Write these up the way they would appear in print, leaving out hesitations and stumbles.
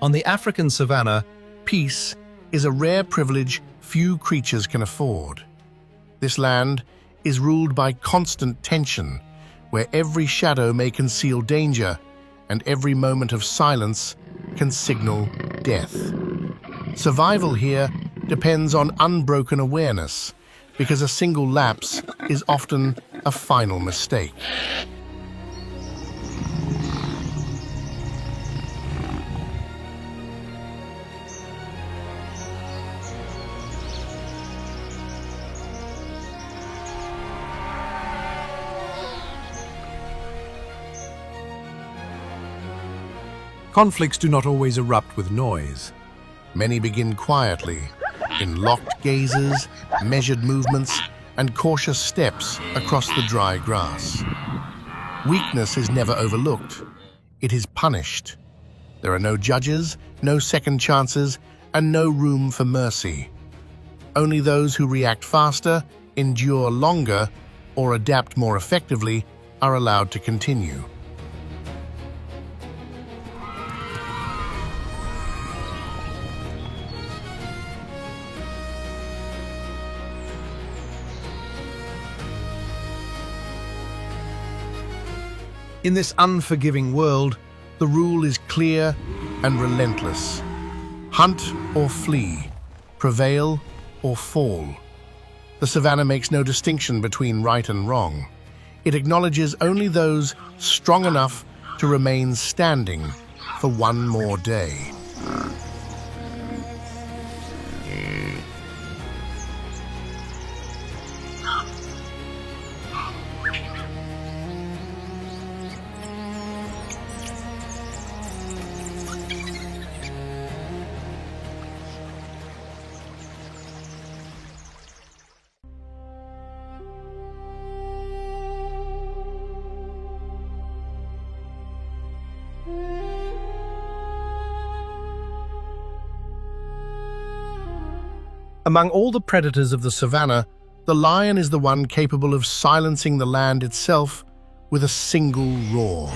On the African savanna, peace is a rare privilege few creatures can afford. This land is ruled by constant tension, where every shadow may conceal danger and every moment of silence can signal death. Survival here depends on unbroken awareness, because a single lapse is often a final mistake. Conflicts do not always erupt with noise. Many begin quietly, in locked gazes, measured movements, and cautious steps across the dry grass. Weakness is never overlooked. It is punished. There are no judges, no second chances, and no room for mercy. Only those who react faster, endure longer, or adapt more effectively are allowed to continue. In this unforgiving world, the rule is clear and relentless. Hunt or flee, prevail or fall. The savanna makes no distinction between right and wrong. It acknowledges only those strong enough to remain standing for one more day. Among all the predators of the savanna, the lion is the one capable of silencing the land itself with a single roar.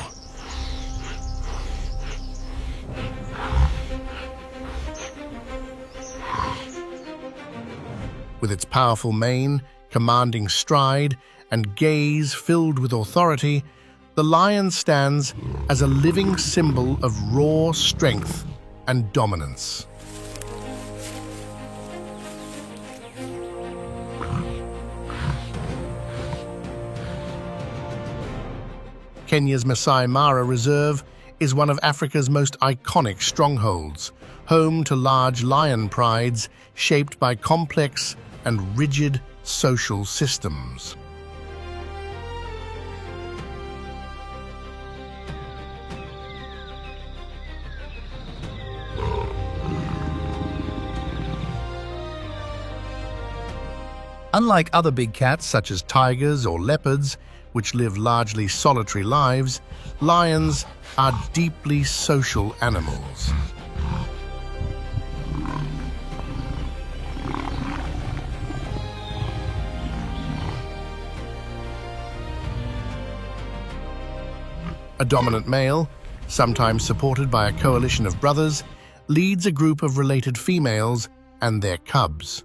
With its powerful mane, commanding stride, and gaze filled with authority, the lion stands as a living symbol of raw strength and dominance. Kenya's Masai Mara Reserve is one of Africa's most iconic strongholds, home to large lion prides shaped by complex and rigid social systems. Unlike other big cats such as tigers or leopards, which live largely solitary lives, lions are deeply social animals. A dominant male, sometimes supported by a coalition of brothers, leads a group of related females and their cubs.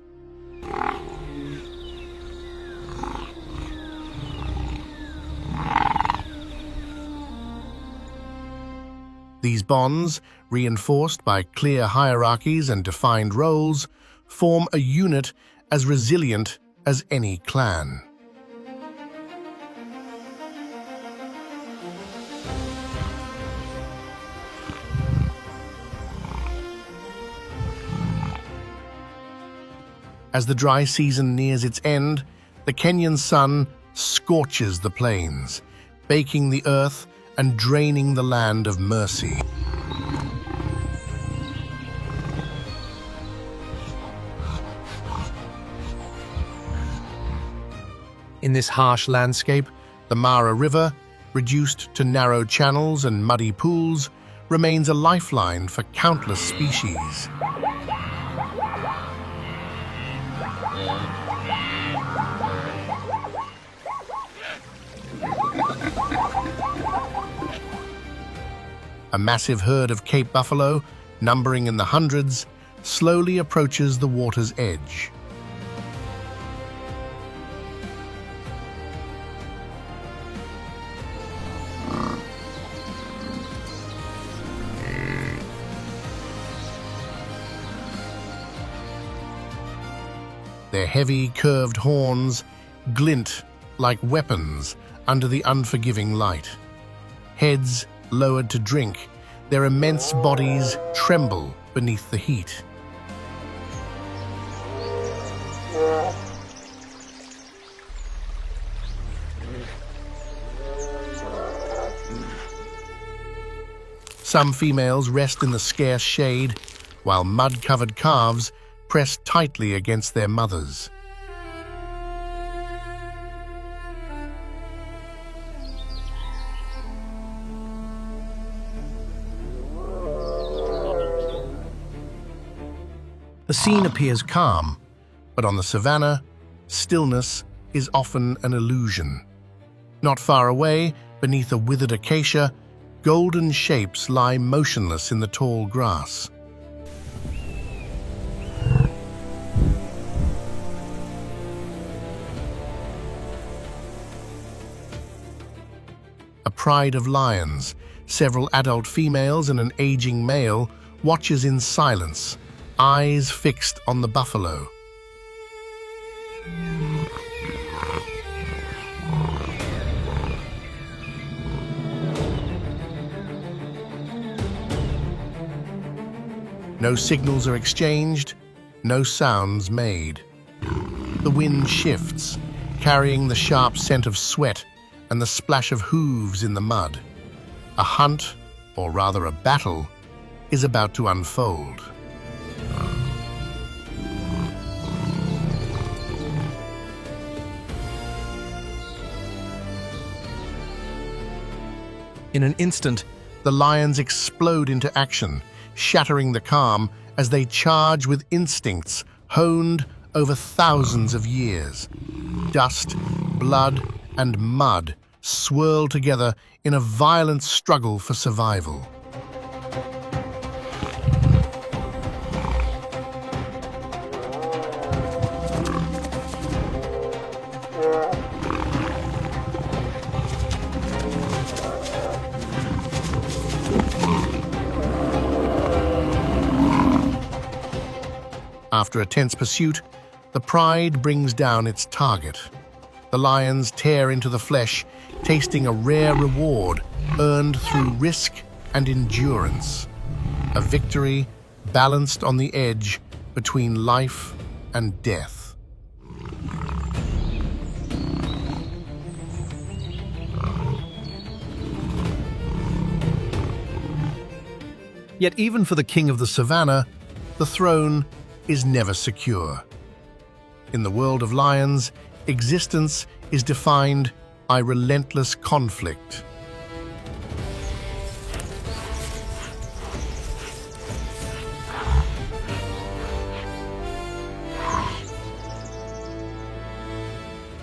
These bonds, reinforced by clear hierarchies and defined roles, form a unit as resilient as any clan. As the dry season nears its end, the Kenyan sun scorches the plains, baking the earth and draining the land of mercy. In this harsh landscape, the Mara River, reduced to narrow channels and muddy pools, remains a lifeline for countless species. A massive herd of Cape buffalo, numbering in the hundreds, slowly approaches the water's edge. Their heavy, curved horns glint like weapons under the unforgiving light. Heads lowered to drink, their immense bodies tremble beneath the heat. Some females rest in the scarce shade, while mud-covered calves press tightly against their mothers. The scene appears calm, but on the savannah, stillness is often an illusion. Not far away, beneath a withered acacia, golden shapes lie motionless in the tall grass. A pride of lions, several adult females and an aging male, watches in silence, eyes fixed on the buffalo. No signals are exchanged, no sounds made. The wind shifts, carrying the sharp scent of sweat and the splash of hooves in the mud. A hunt, or rather a battle, is about to unfold. In an instant, the lions explode into action, shattering the calm as they charge with instincts honed over thousands of years. Dust, blood, and mud swirl together in a violent struggle for survival. After a tense pursuit, the pride brings down its target. The lions tear into the flesh, tasting a rare reward earned through risk and endurance. A victory balanced on the edge between life and death. Yet even for the king of the savannah, the throne is never secure. In the world of lions, existence is defined by relentless conflict.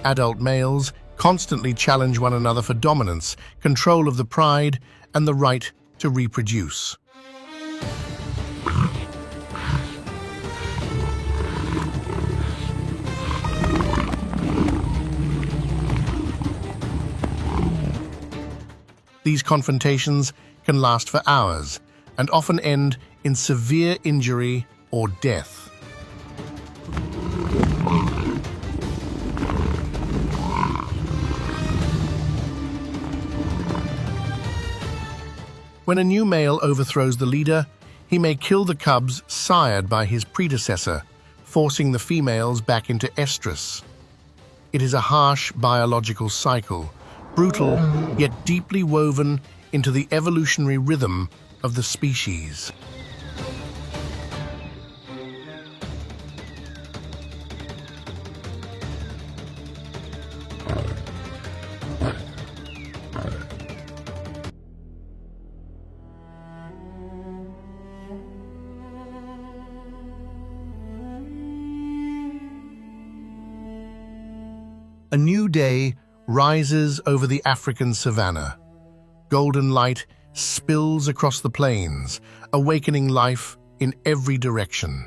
Adult males constantly challenge one another for dominance, control of the pride, and the right to reproduce. These confrontations can last for hours and often end in severe injury or death. When a new male overthrows the leader, he may kill the cubs sired by his predecessor, forcing the females back into estrus. It is a harsh biological cycle, brutal yet deeply woven into the evolutionary rhythm of the species. A new day rises over the African savannah. Golden light spills across the plains, awakening life in every direction.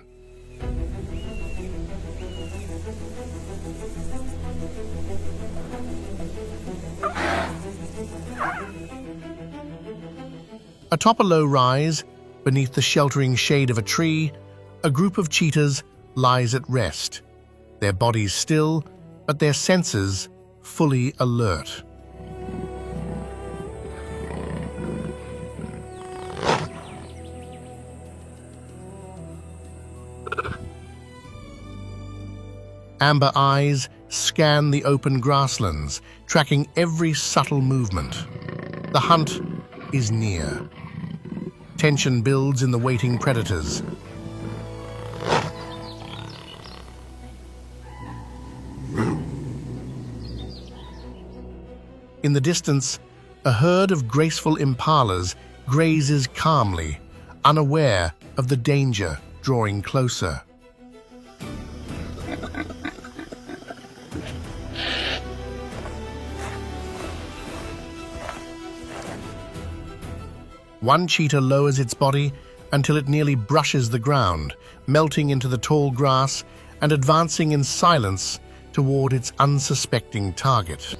Atop a low rise, beneath the sheltering shade of a tree, a group of cheetahs lies at rest, their bodies still, but their senses fully alert. Amber eyes scan the open grasslands, tracking every subtle movement. The hunt is near. Tension builds in the waiting predators. In the distance, a herd of graceful impalas grazes calmly, unaware of the danger drawing closer. One cheetah lowers its body until it nearly brushes the ground, melting into the tall grass and advancing in silence toward its unsuspecting target.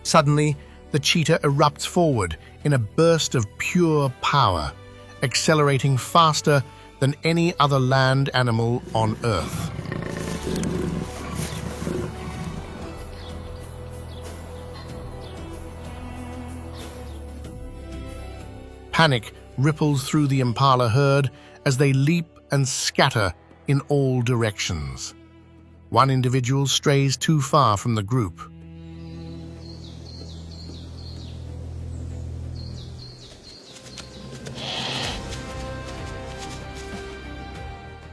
Suddenly, the cheetah erupts forward in a burst of pure power, accelerating faster than any other land animal on Earth. Panic ripples through the impala herd as they leap and scatter in all directions. One individual strays too far from the group.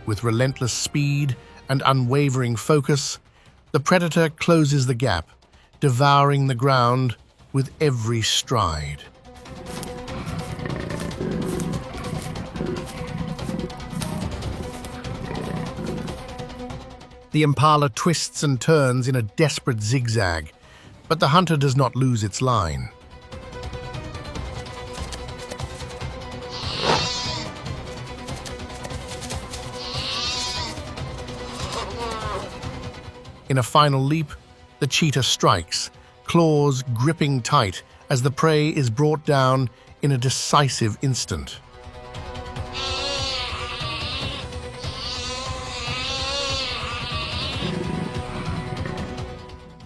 With relentless speed and unwavering focus, the predator closes the gap, devouring the ground with every stride. The impala twists and turns in a desperate zigzag, but the hunter does not lose its line. In a final leap, the cheetah strikes, claws gripping tight as the prey is brought down in a decisive instant.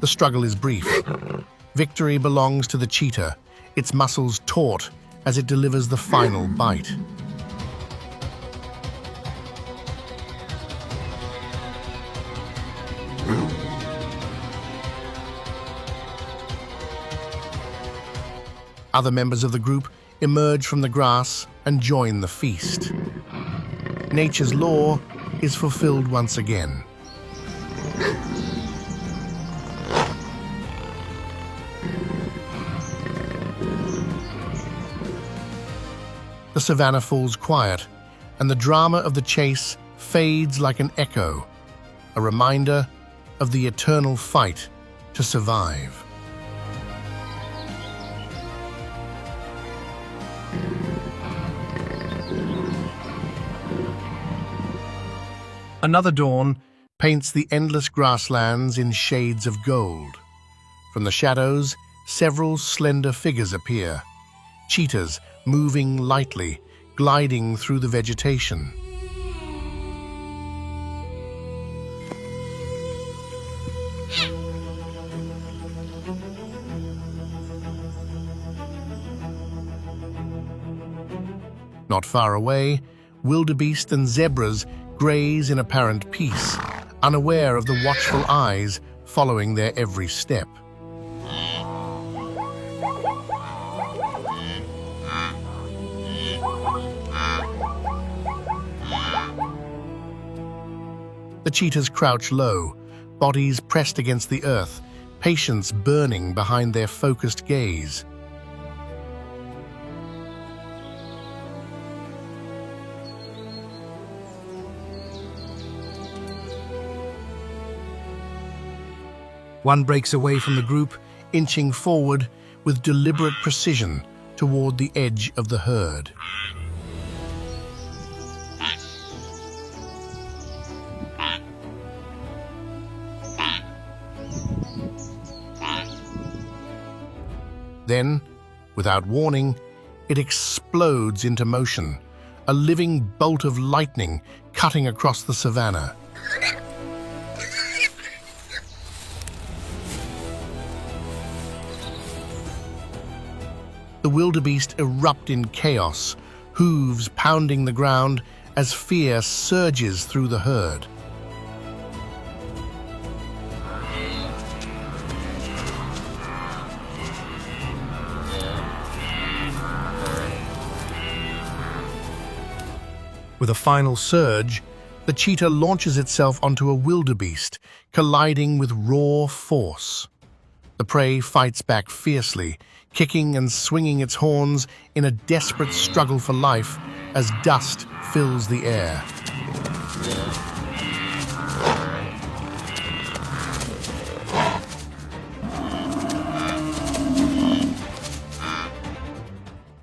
The struggle is brief. Victory belongs to the cheetah, its muscles taut as it delivers the final bite. Other members of the group emerge from the grass and join the feast. Nature's law is fulfilled once again. The savannah falls quiet, and the drama of the chase fades like an echo, a reminder of the eternal fight to survive. Another dawn paints the endless grasslands in shades of gold. From the shadows, several slender figures appear, cheetahs moving lightly, gliding through the vegetation. Not far away, wildebeest and zebras graze in apparent peace, unaware of the watchful eyes following their every step. The cheetahs crouch low, bodies pressed against the earth, patience burning behind their focused gaze. One breaks away from the group, inching forward with deliberate precision toward the edge of the herd. Then, without warning, it explodes into motion, a living bolt of lightning cutting across the savanna. The wildebeest erupt in chaos, hooves pounding the ground as fear surges through the herd. With a final surge, the cheetah launches itself onto a wildebeest, colliding with raw force. The prey fights back fiercely, kicking and swinging its horns in a desperate struggle for life as dust fills the air.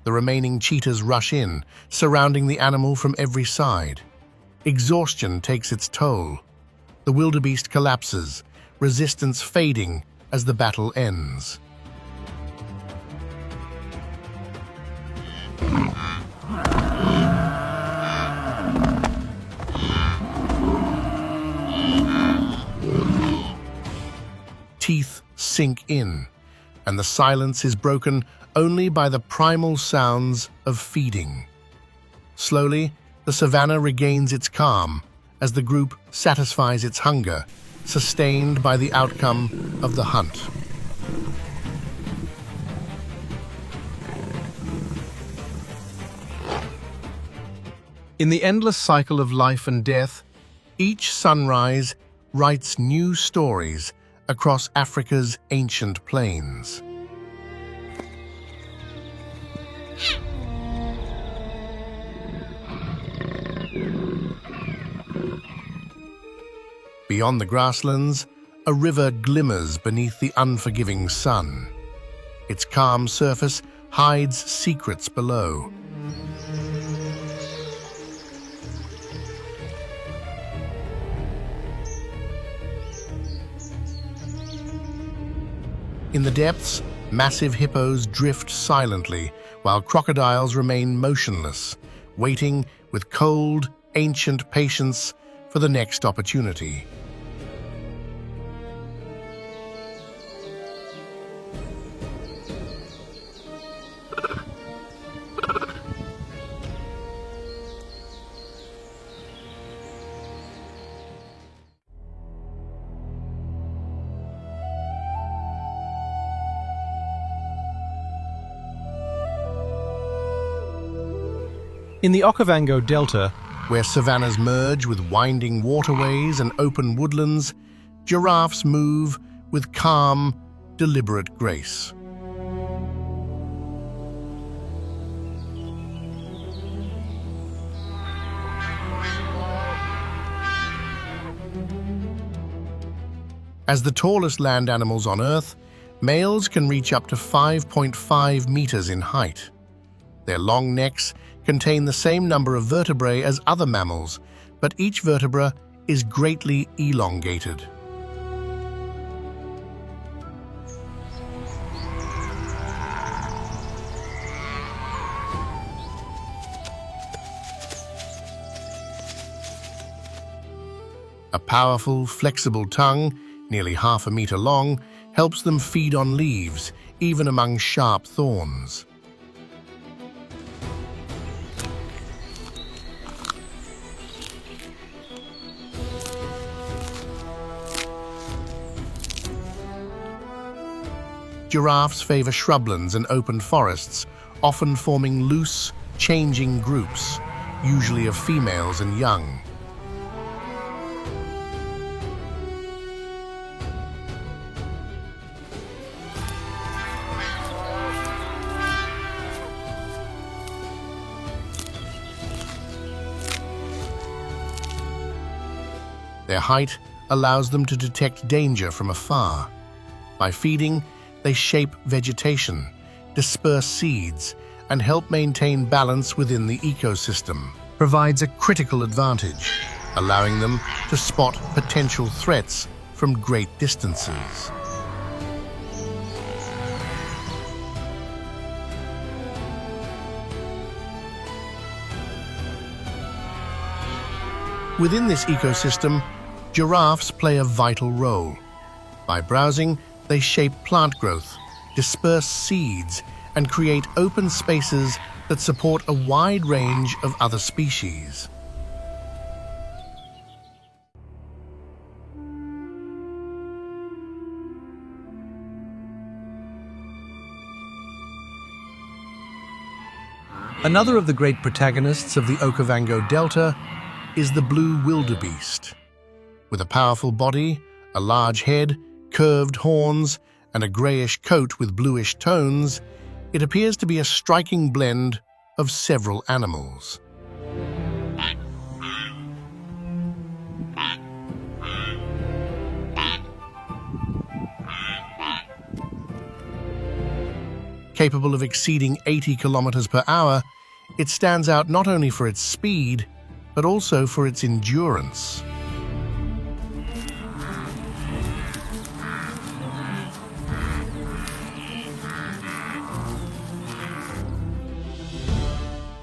The remaining cheetahs rush in, surrounding the animal from every side. Exhaustion takes its toll. The wildebeest collapses, resistance fading as the battle ends. Teeth sink in, and the silence is broken only by the primal sounds of feeding. Slowly, the savanna regains its calm as the group satisfies its hunger, sustained by the outcome of the hunt. In the endless cycle of life and death, each sunrise writes new stories across Africa's ancient plains. Beyond the grasslands, a river glimmers beneath the unforgiving sun. Its calm surface hides secrets below. In the depths, massive hippos drift silently, while crocodiles remain motionless, waiting with cold, ancient patience for the next opportunity. In the Okavango Delta, where savannas merge with winding waterways and open woodlands, giraffes move with calm, deliberate grace. As the tallest land animals on Earth, males can reach up to 5.5 meters in height. Their long necks contain the same number of vertebrae as other mammals, but each vertebra is greatly elongated. A powerful, flexible tongue, nearly half a meter long, helps them feed on leaves, even among sharp thorns. Giraffes favor shrublands and open forests, often forming loose, changing groups, usually of females and young. Their height allows them to detect danger from afar, By feeding, they shape vegetation, disperse seeds, and help maintain balance within the ecosystem. Provides a critical advantage, allowing them to spot potential threats from great distances. Within this ecosystem, giraffes play a vital role. By browsing, they shape plant growth, disperse seeds, and create open spaces that support a wide range of other species. Another of the great protagonists of the Okavango Delta is the blue wildebeest. With a powerful body, a large head, curved horns, and a greyish coat with bluish tones, it appears to be a striking blend of several animals. Capable of exceeding 80 kilometers per hour, it stands out not only for its speed, but also for its endurance.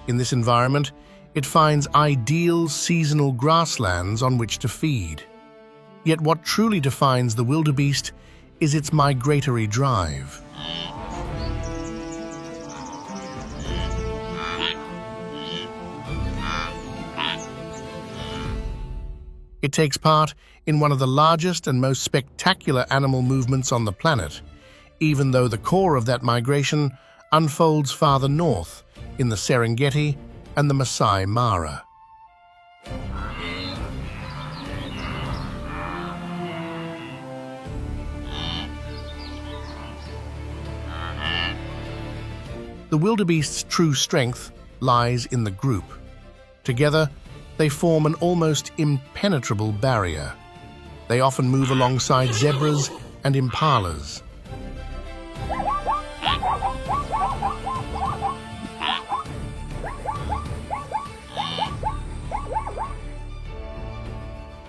In this environment, it finds ideal seasonal grasslands on which to feed. Yet what truly defines the wildebeest is its migratory drive. It takes part in one of the largest and most spectacular animal movements on the planet, even though the core of that migration unfolds farther north in the Serengeti and the Masai Mara. The wildebeest's true strength lies in the group. Together, they form an almost impenetrable barrier. They often move alongside zebras and impalas.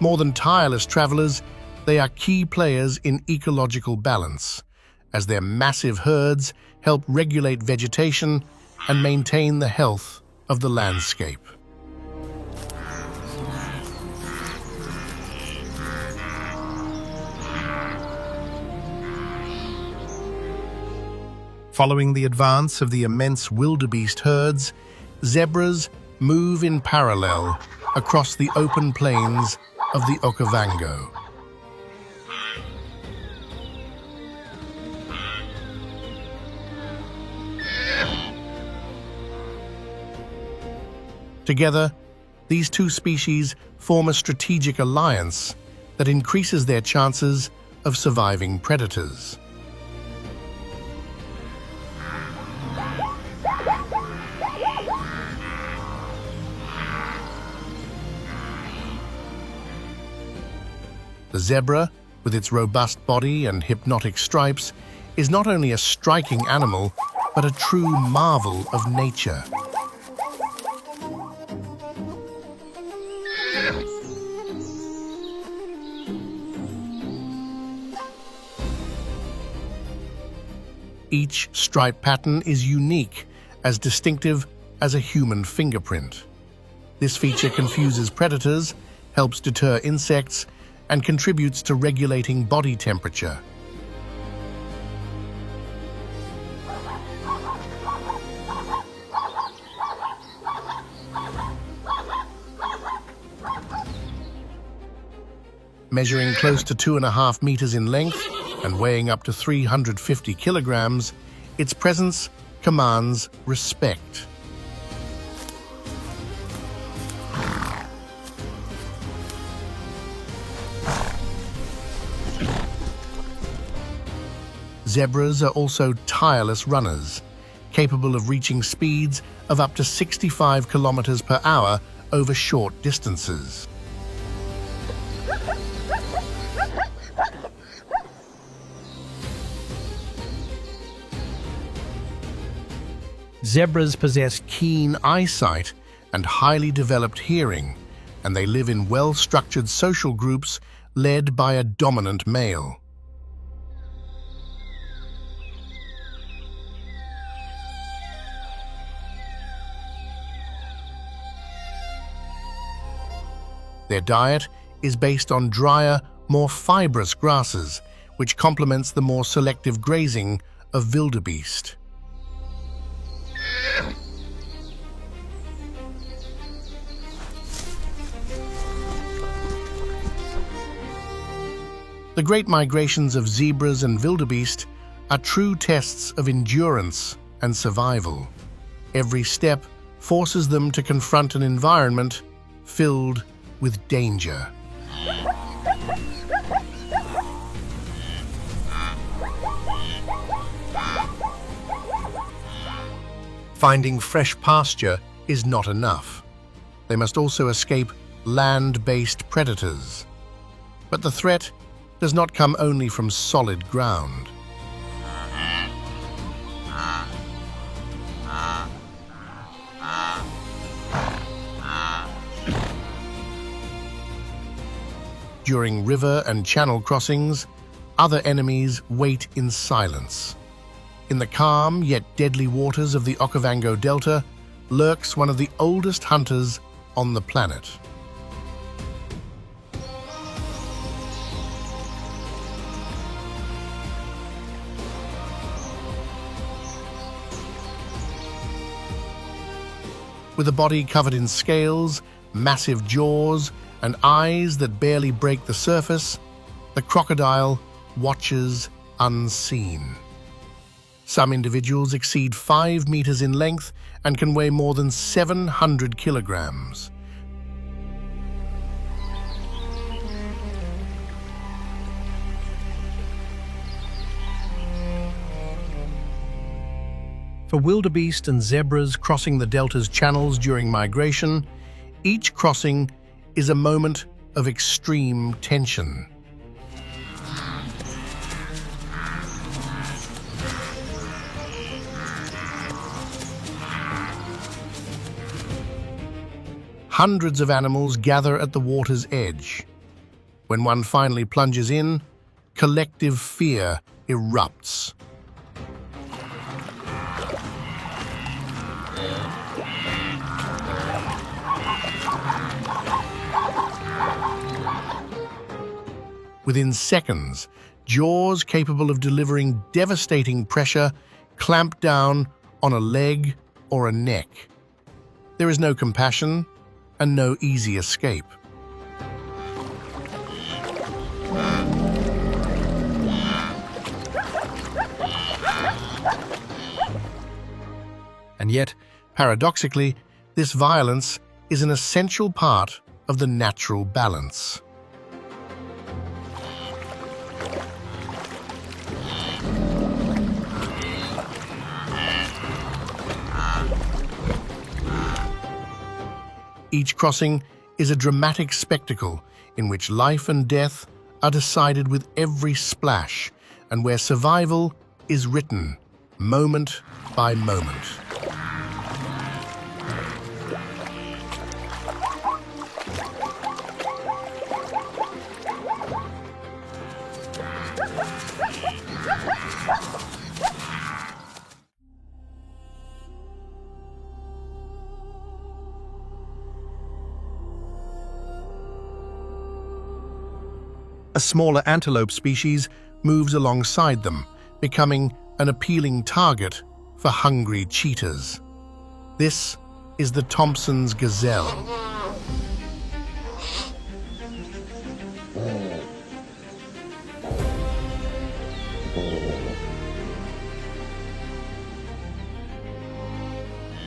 More than tireless travelers, they are key players in ecological balance, as their massive herds help regulate vegetation and maintain the health of the landscape. Following the advance of the immense wildebeest herds, zebras move in parallel across the open plains of the Okavango. Together, these two species form a strategic alliance that increases their chances of surviving predators. The zebra, with its robust body and hypnotic stripes, is not only a striking animal, but a true marvel of nature. Each stripe pattern is unique, as distinctive as a human fingerprint. This feature confuses predators, helps deter insects, and contributes to regulating body temperature. Measuring close to 2.5 meters in length and weighing up to 350 kilograms, its presence commands respect. Zebras are also tireless runners, capable of reaching speeds of up to 65 kilometers per hour over short distances. Zebras possess keen eyesight and highly developed hearing, and they live in well-structured social groups led by a dominant male. Their diet is based on drier, more fibrous grasses, which complements the more selective grazing of wildebeest. The great migrations of zebras and wildebeest are true tests of endurance and survival. Every step forces them to confront an environment filled with danger. Finding fresh pasture is not enough. They must also escape land-based predators. But the threat does not come only from solid ground. During river and channel crossings, other enemies wait in silence. In the calm yet deadly waters of the Okavango Delta lurks one of the oldest hunters on the planet. With a body covered in scales, massive jaws, and eyes that barely break the surface, the crocodile watches unseen. Some individuals exceed 5 meters in length and can weigh more than 700 kilograms. For wildebeest and zebras crossing the delta's channels during migration, each crossing is a moment of extreme tension. Hundreds of animals gather at the water's edge. When one finally plunges in, collective fear erupts. Within seconds, jaws capable of delivering devastating pressure clamp down on a leg or a neck. There is no compassion and no easy escape. And yet, paradoxically, this violence is an essential part of the natural balance. Each crossing is a dramatic spectacle in which life and death are decided with every splash and where survival is written moment by moment. A smaller antelope species moves alongside them, becoming an appealing target for hungry cheetahs. This is the Thompson's gazelle.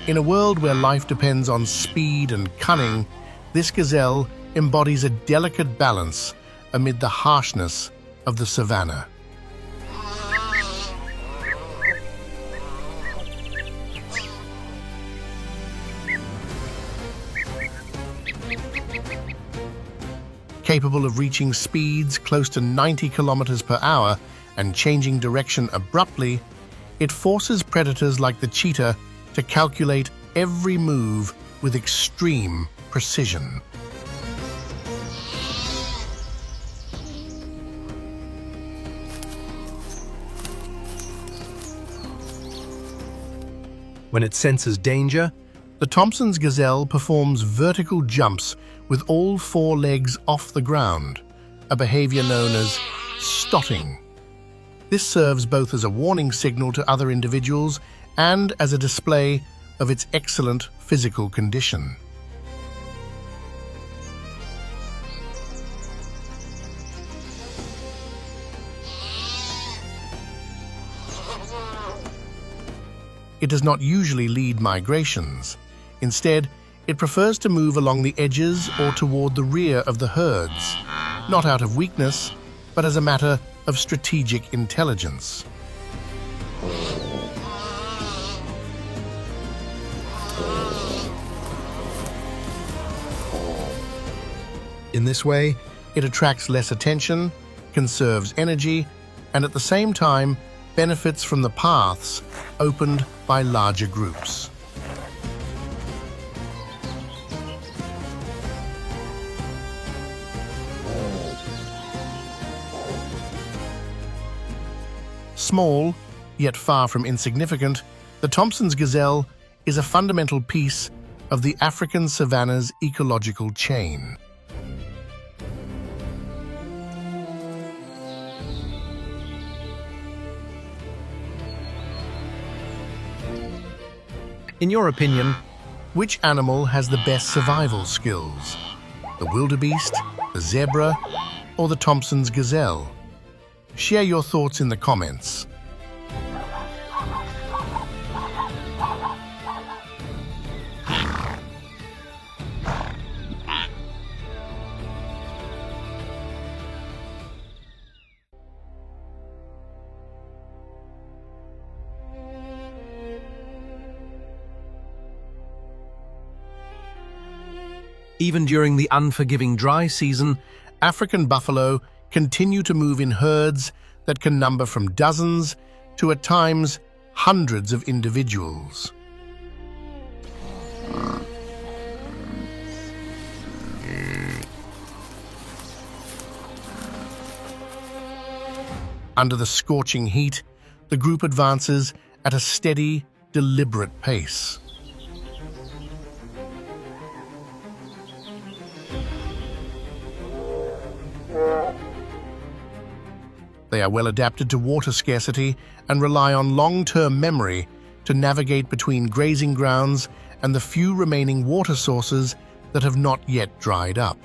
In a world where life depends on speed and cunning, this gazelle embodies a delicate balance amid the harshness of the savannah. Capable of reaching speeds close to 90 kilometers per hour and changing direction abruptly, it forces predators like the cheetah to calculate every move with extreme precision. When it senses danger, The Thompson's gazelle performs vertical jumps with all four legs off the ground, a behavior known as stotting. This serves both as a warning signal to other individuals and as a display of its excellent physical condition. It does not usually lead migrations. Instead, it prefers to move along the edges or toward the rear of the herds, not out of weakness, but as a matter of strategic intelligence. in this way, It attracts less attention, conserves energy, and at the same time benefits from the paths opened by larger groups. Small, yet far from insignificant, the Thompson's gazelle is a fundamental piece of the African savanna's ecological chain. in your opinion, Which animal has the best survival skills? The wildebeest, the zebra, or the Thompson's gazelle? Share your thoughts in the comments. even during the unforgiving dry season, African buffalo continue to move in herds that can number from dozens to, at times, hundreds of individuals. Under the scorching heat, the group advances at a steady, deliberate pace. They are well adapted to water scarcity and rely on long-term memory to navigate between grazing grounds and the few remaining water sources that have not yet dried up.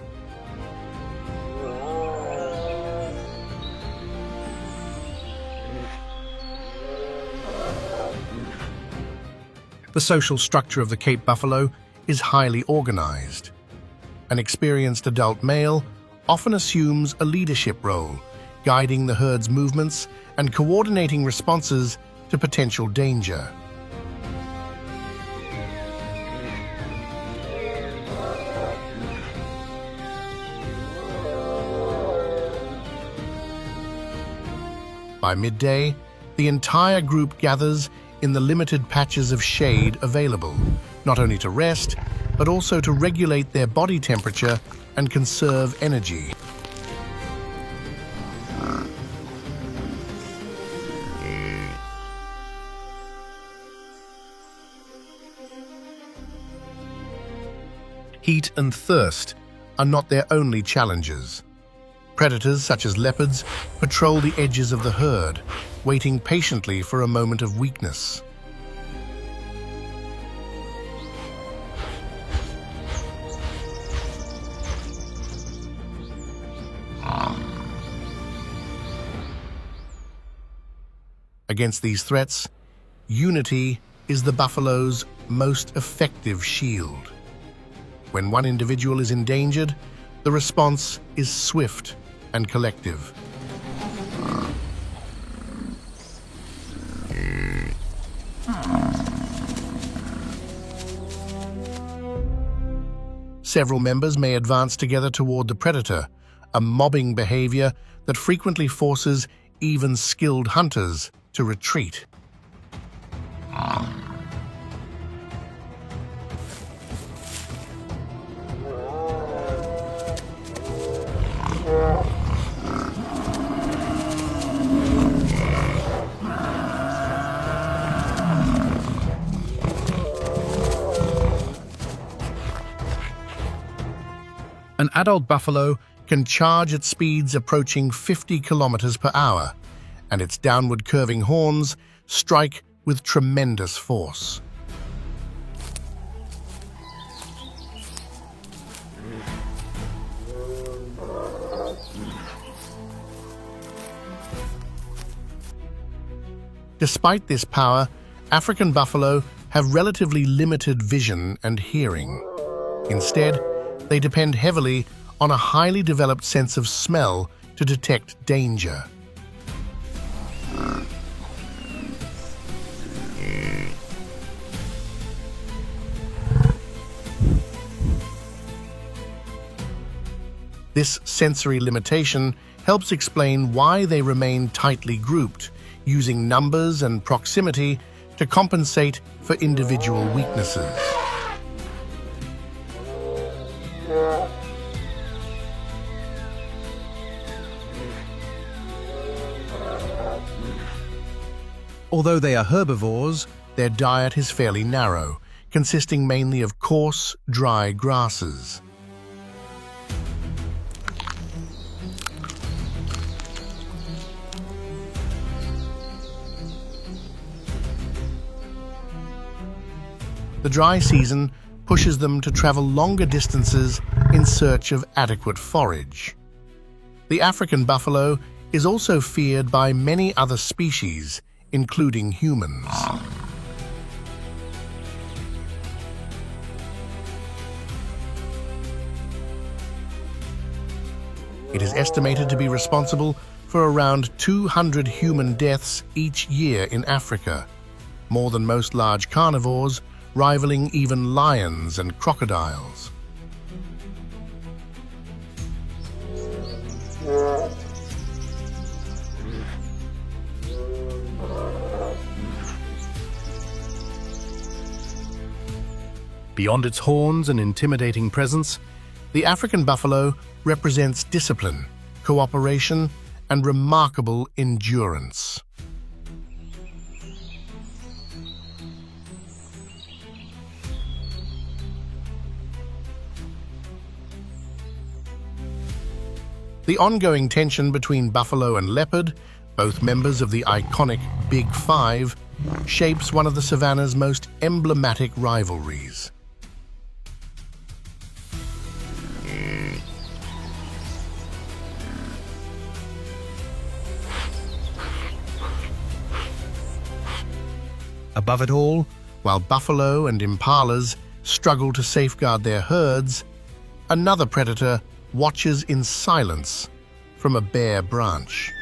The social structure of the Cape buffalo is highly organized. An experienced adult male often assumes a leadership role, guiding the herd's movements and coordinating responses to potential danger. By midday, the entire group gathers in the limited patches of shade available, not only to rest, but also to regulate their body temperature and conserve energy. Heat and thirst are not their only challenges. Predators such as leopards patrol the edges of the herd, waiting patiently for a moment of weakness. Against these threats, unity is the buffalo's most effective shield. When one individual is endangered, the response is swift and collective. Several members may advance together toward the predator, a mobbing behavior that frequently forces even skilled hunters to retreat. An adult buffalo can charge at speeds approaching 50 kilometers per hour, and its downward curving horns strike with tremendous force. Despite this power, African buffalo have relatively limited vision and hearing. Instead, they depend heavily on a highly developed sense of smell to detect danger. This sensory limitation helps explain why they remain tightly grouped, using numbers and proximity to compensate for individual weaknesses. Although they are herbivores, Their diet is fairly narrow, consisting mainly of coarse, dry grasses. The dry season pushes them to travel longer distances in search of adequate forage. The African buffalo is also feared by many other species, including humans. It is estimated to be responsible for around 200 human deaths each year in Africa, more than most large carnivores, rivaling even lions and crocodiles. Beyond its horns and intimidating presence, the African buffalo represents discipline, cooperation, and remarkable endurance. The ongoing tension between buffalo and leopard, both members of the iconic Big Five, shapes one of the savanna's most emblematic rivalries. above it all, While buffalo and impalas struggle to safeguard their herds, another predator watches in silence from a bare branch.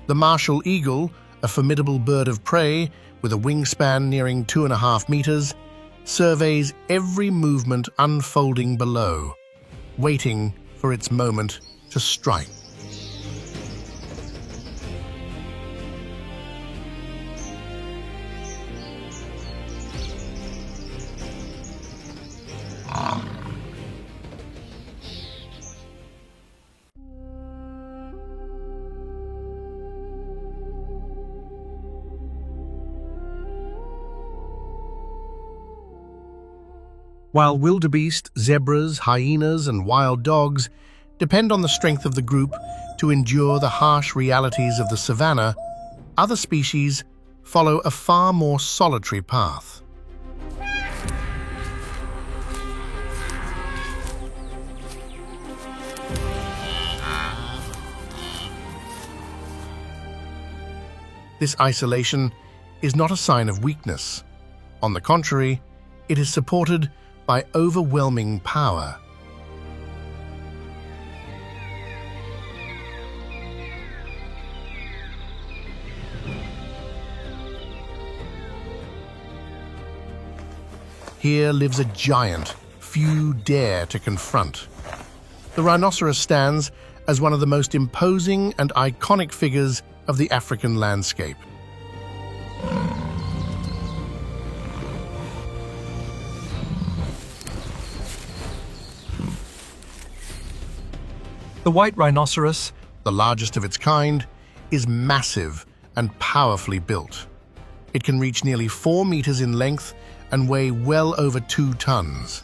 The martial eagle, a formidable bird of prey with a wingspan nearing 2.5 meters, surveys every movement unfolding below, waiting for its moment to strike. While wildebeest, zebras, hyenas, and wild dogs depend on the strength of the group to endure the harsh realities of the savanna, other species follow a far more solitary path. This isolation is not a sign of weakness. On the contrary, it is supported by overwhelming power. Here lives a giant few dare to confront. The rhinoceros stands as one of the most imposing and iconic figures of the African landscape. the white rhinoceros, The largest of its kind, is massive and powerfully built. It can reach nearly 4 meters in length and weigh well over 2 tons.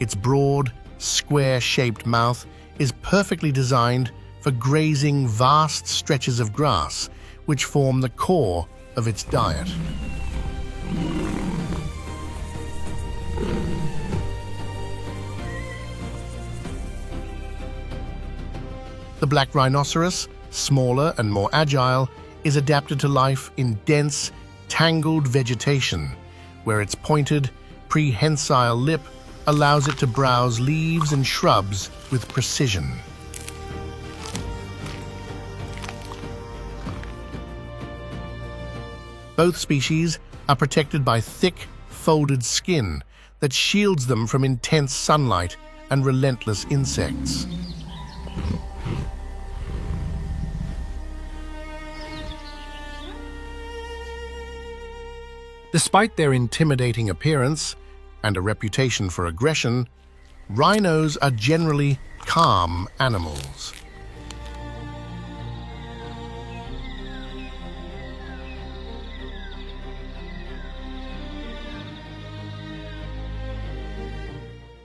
Its broad, square-shaped mouth is perfectly designed for grazing vast stretches of grass, which form the core of its diet. The black rhinoceros, smaller and more agile, is adapted to life in dense, tangled vegetation, where its pointed, prehensile lip allows it to browse leaves and shrubs with precision. Both species are protected by thick, folded skin that shields them from intense sunlight and relentless insects. Despite their intimidating appearance and a reputation for aggression, rhinos are generally calm animals.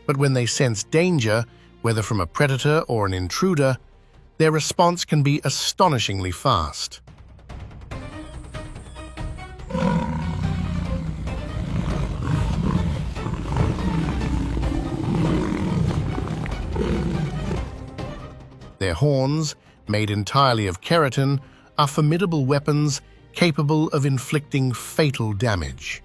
But when they sense danger, whether from a predator or an intruder, their response can be astonishingly fast. Their horns, made entirely of keratin, are formidable weapons capable of inflicting fatal damage.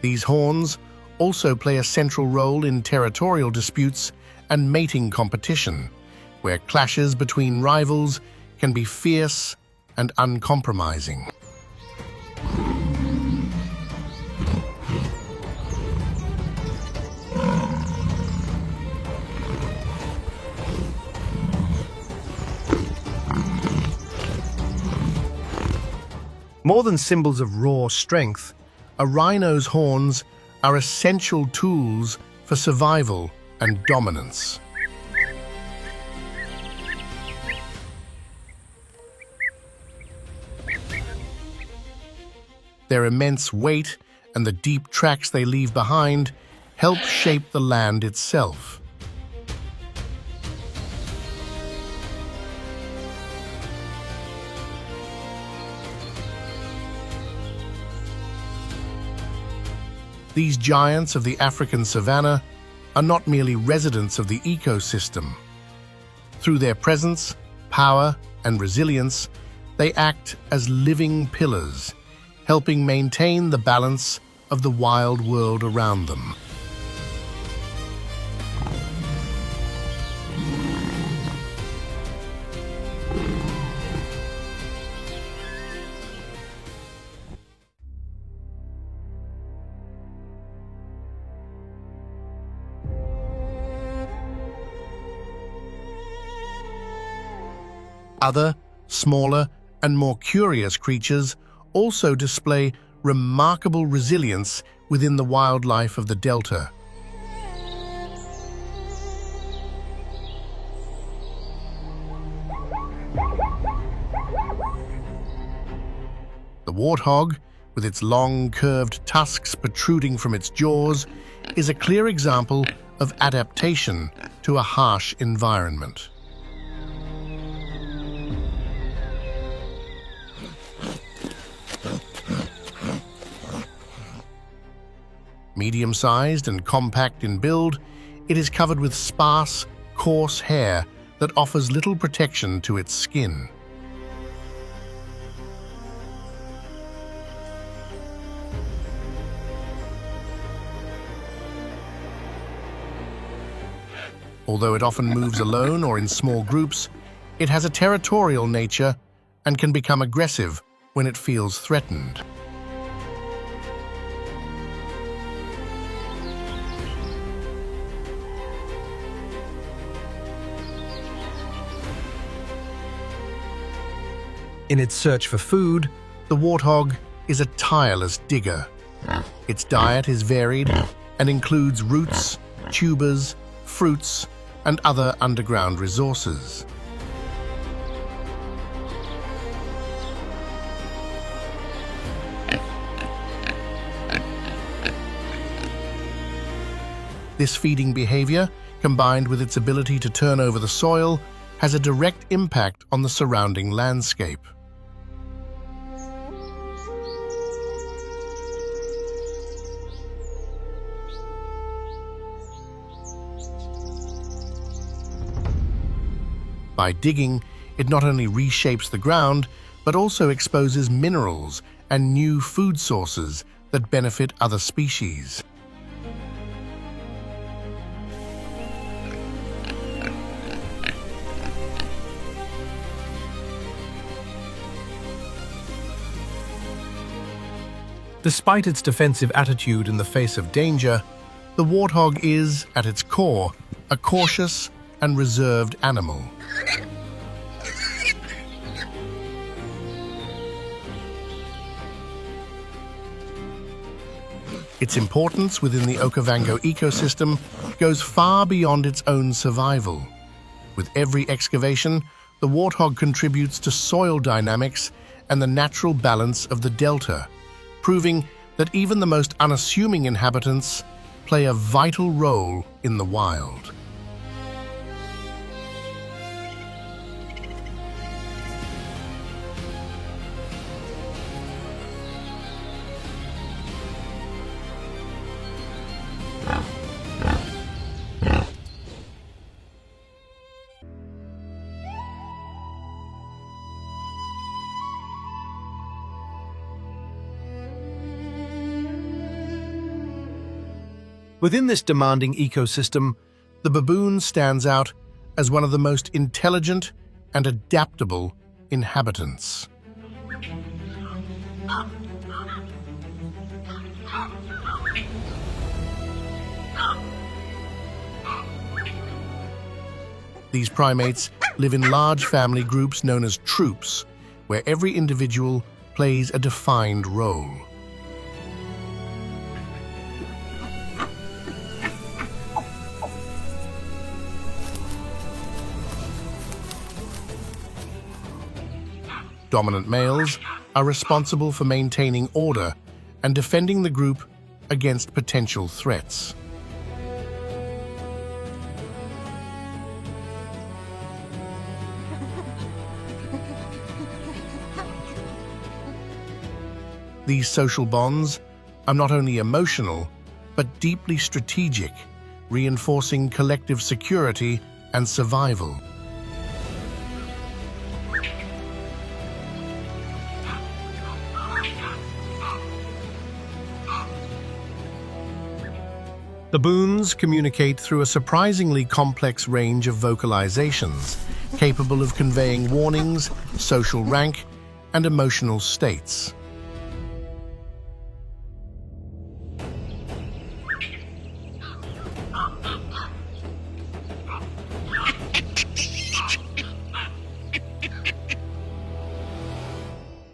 These horns also play a central role in territorial disputes and mating competition, where clashes between rivals can be fierce and uncompromising. More than symbols of raw strength, a rhino's horns are essential tools for survival and dominance. Their immense weight and the deep tracks they leave behind help shape the land itself. These giants of the African savanna are not merely residents of the ecosystem. Through their presence, power, and resilience, they act as living pillars, helping maintain the balance of the wild world around them. Other, smaller, and more curious creatures also display remarkable resilience within the wildlife of the Delta. The warthog, with its long, curved tusks protruding from its jaws, is a clear example of adaptation to a harsh environment. Medium-sized and compact in build, it is covered with sparse, coarse hair that offers little protection to its skin. Although it often moves alone or in small groups, it has a territorial nature and can become aggressive when it feels threatened. In its search for food, The warthog is a tireless digger. Its diet is varied and includes roots, tubers, fruits, and other underground resources. This feeding behavior, combined with its ability to turn over the soil, has a direct impact on the surrounding landscape. By digging, it not only reshapes the ground, but also exposes minerals and new food sources that benefit other species. Despite its defensive attitude in the face of danger, the warthog is, at its core, a cautious and reserved animal. Its importance within the Okavango ecosystem goes far beyond its own survival. With every excavation, the warthog contributes to soil dynamics and the natural balance of the delta, proving that even the most unassuming inhabitants play a vital role in the wild. Within this demanding ecosystem, the baboon stands out as one of the most intelligent and adaptable inhabitants. These primates live in large family groups known as troops, where every individual plays a defined role. Dominant males are responsible for maintaining order and defending the group against potential threats. These social bonds are not only emotional, but deeply strategic, reinforcing collective security and survival. Baboons communicate through a surprisingly complex range of vocalizations, capable of conveying warnings, social rank, and emotional states.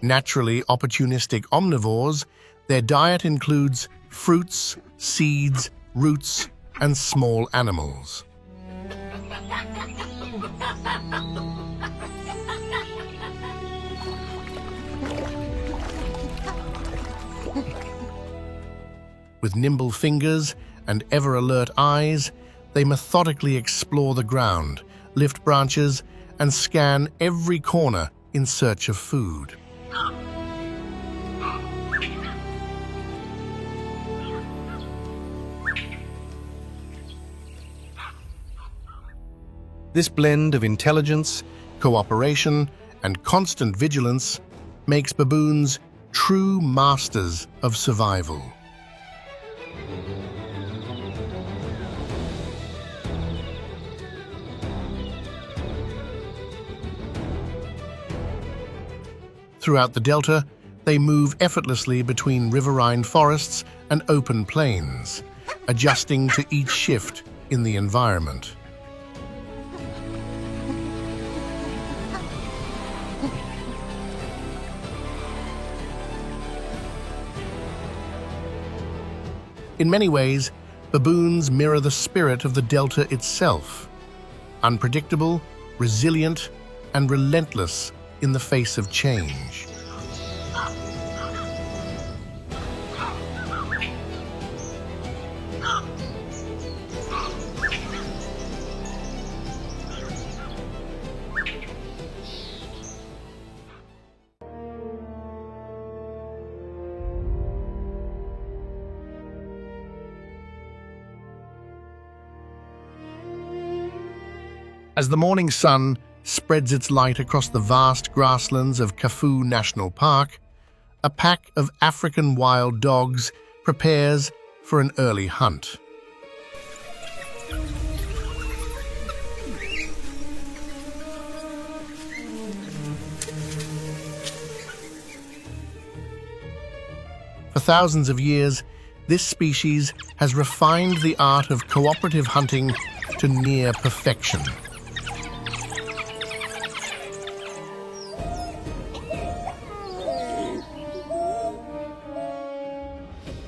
Naturally opportunistic omnivores, their diet includes fruits, seeds, roots, and small animals. With nimble fingers and ever-alert eyes, they methodically explore the ground, lift branches, and scan every corner in search of food. This blend of intelligence, cooperation, and constant vigilance makes baboons true masters of survival. Throughout the delta, they move effortlessly between riverine forests and open plains, adjusting to each shift in the environment. In many ways, baboons mirror the spirit of the delta itself, unpredictable, resilient, and relentless in the face of change. As the morning sun spreads its light across the vast grasslands of Kafue National Park, a pack of African wild dogs prepares for an early hunt. For thousands of years, this species has refined the art of cooperative hunting to near perfection.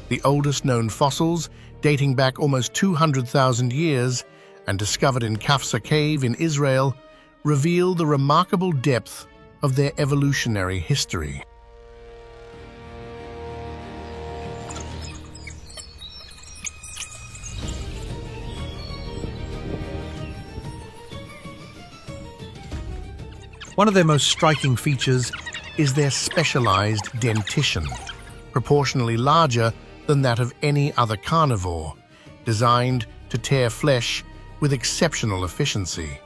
The oldest known fossils, dating back almost 200,000 years and discovered in Kafsa Cave in Israel, reveal the remarkable depth of their evolutionary history. One of their most striking features Is their specialized dentition, proportionally larger than that of any other carnivore, designed to tear flesh with exceptional efficiency.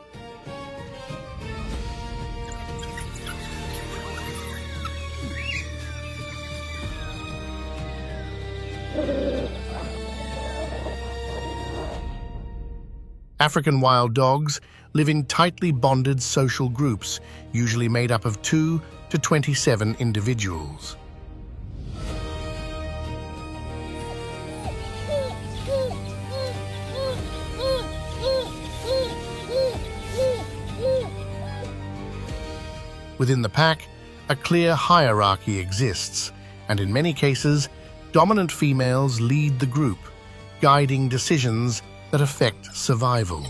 African wild dogs live in tightly bonded social groups, usually made up of 2 to 27 individuals. Within the pack, a clear hierarchy exists, and in many cases, dominant females lead the group, guiding decisions that affect survival.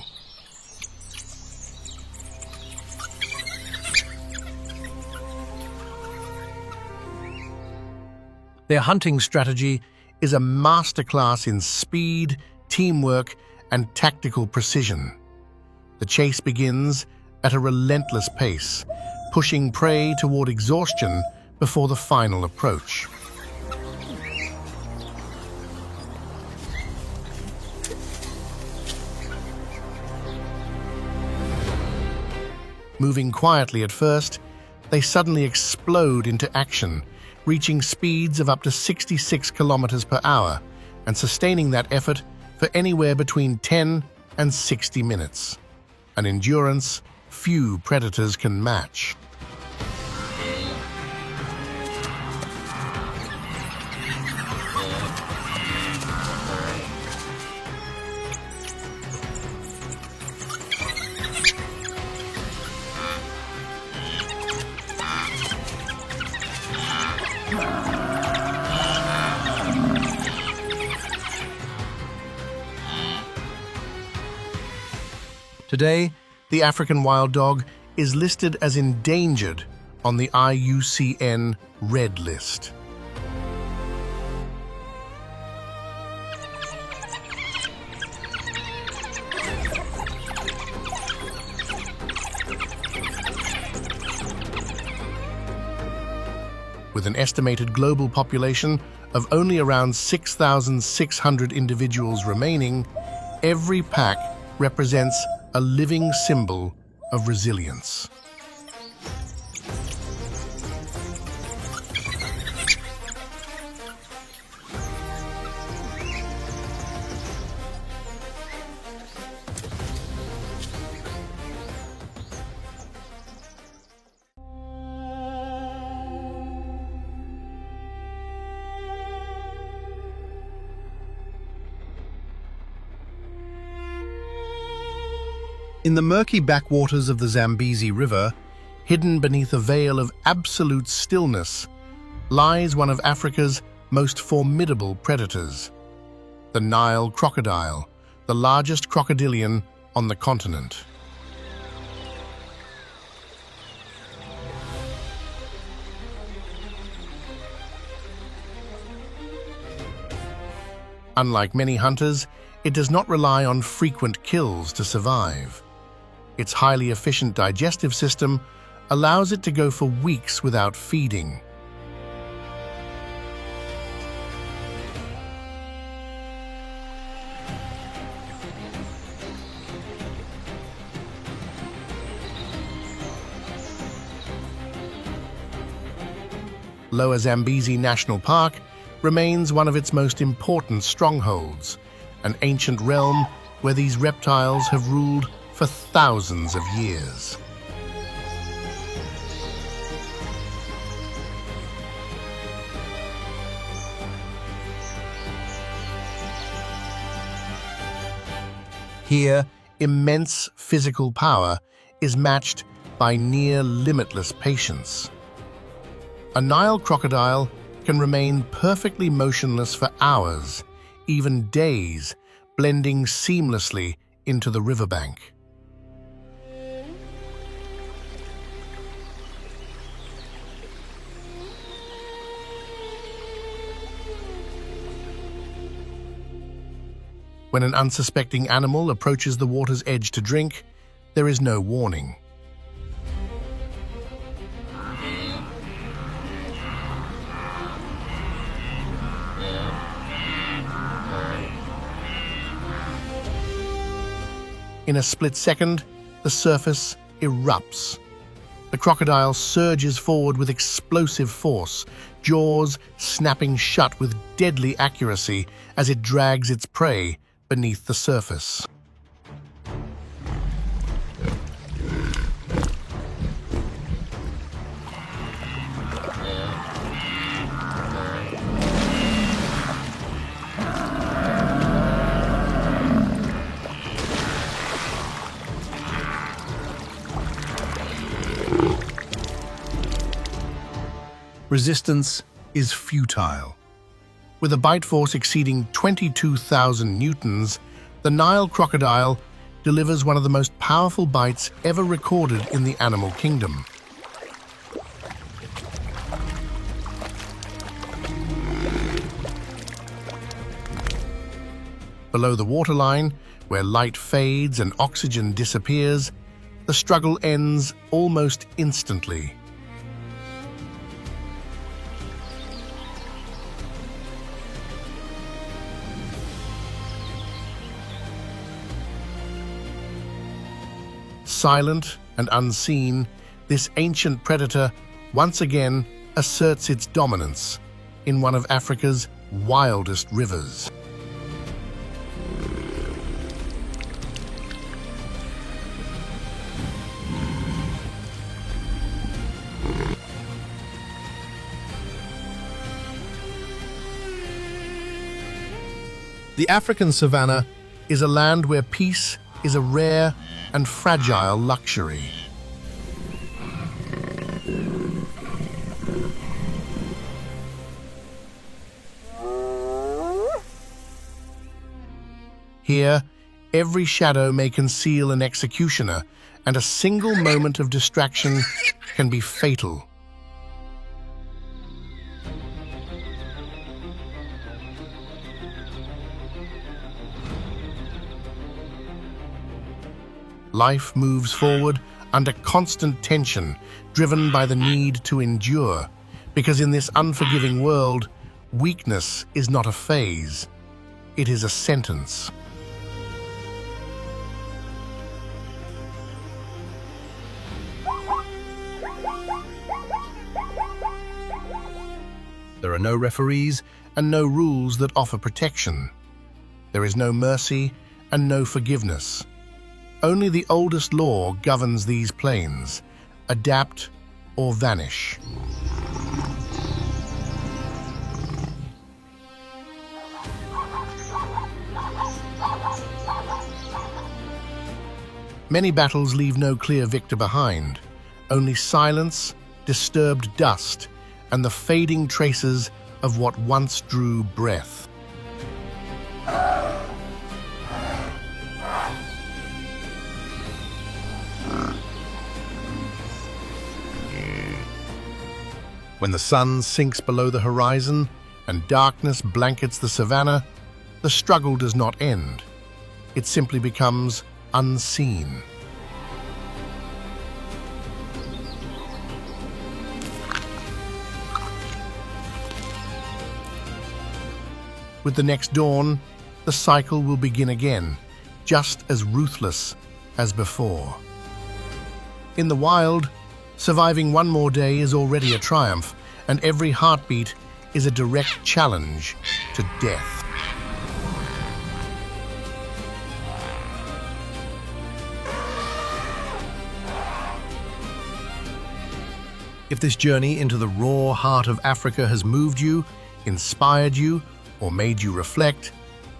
Their hunting strategy Is a masterclass in speed, teamwork, and tactical precision. The chase begins at a relentless pace, pushing prey toward exhaustion before the final approach. Moving quietly at first, they suddenly explode into action, reaching speeds of up to 66 kilometers per hour and sustaining that effort for anywhere between 10 and 60 minutes. An endurance few predators can match. today, The African wild dog is listed as endangered on the IUCN Red List. With an estimated global population of only around 6,600 individuals remaining, every pack represents a living symbol of resilience. In the murky backwaters of the Zambezi River, hidden beneath a veil of absolute stillness, lies one of Africa's most formidable predators. the Nile crocodile, the largest crocodilian on the continent. Unlike many hunters, it does not rely on frequent kills to survive. Its highly efficient digestive system allows it to go for weeks without feeding. Lower Zambezi National Park remains one of its most important strongholds, an ancient realm where these reptiles have ruled for thousands of years. Here, immense physical power is matched by near limitless patience. A Nile crocodile can remain perfectly motionless for hours, even days, blending seamlessly into the riverbank. When an unsuspecting animal approaches the water's edge to drink, there is no warning. In a split second, the surface erupts. The crocodile surges forward with explosive force, jaws snapping shut with deadly accuracy as it drags its prey beneath the surface. Resistance is futile. With a bite force exceeding 22,000 newtons, the Nile crocodile delivers one of the most powerful bites ever recorded in the animal kingdom. Below the waterline, where light fades and oxygen disappears, the struggle ends almost instantly. Silent and unseen, this ancient predator once again asserts its dominance in one of Africa's wildest rivers. The African savanna is a land where peace is a rare and fragile luxury. Here, every shadow may conceal an executioner, and a single moment of distraction can be fatal. Life moves forward under constant tension, driven by the need to endure, because in this unforgiving world, weakness is not a phase, it is a sentence. There are no referees and no rules that offer protection. There is no mercy and no forgiveness. Only the oldest law governs these plains: adapt or vanish. Many battles leave no clear victor behind, only silence, disturbed dust, and the fading traces of what once drew breath. When the sun sinks below the horizon and darkness blankets the savannah, the struggle does not end. It simply becomes unseen. With the next dawn, the cycle will begin again, just as ruthless as before. In the wild, surviving one more day is already a triumph, and every heartbeat is a direct challenge to death. If this journey into the raw heart of Africa has moved you, inspired you, or made you reflect,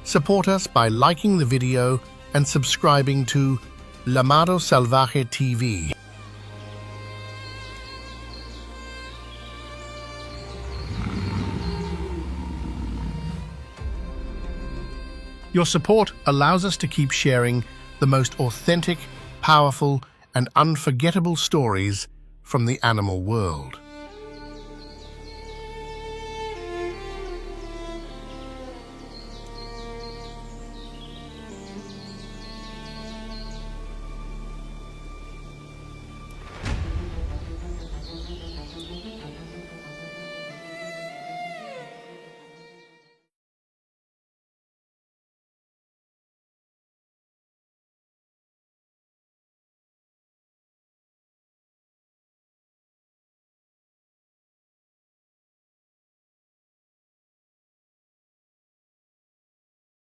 support us by liking the video and subscribing to Llamado Salvaje TV. Your support allows us to keep sharing the most authentic, powerful, and unforgettable stories from the animal world.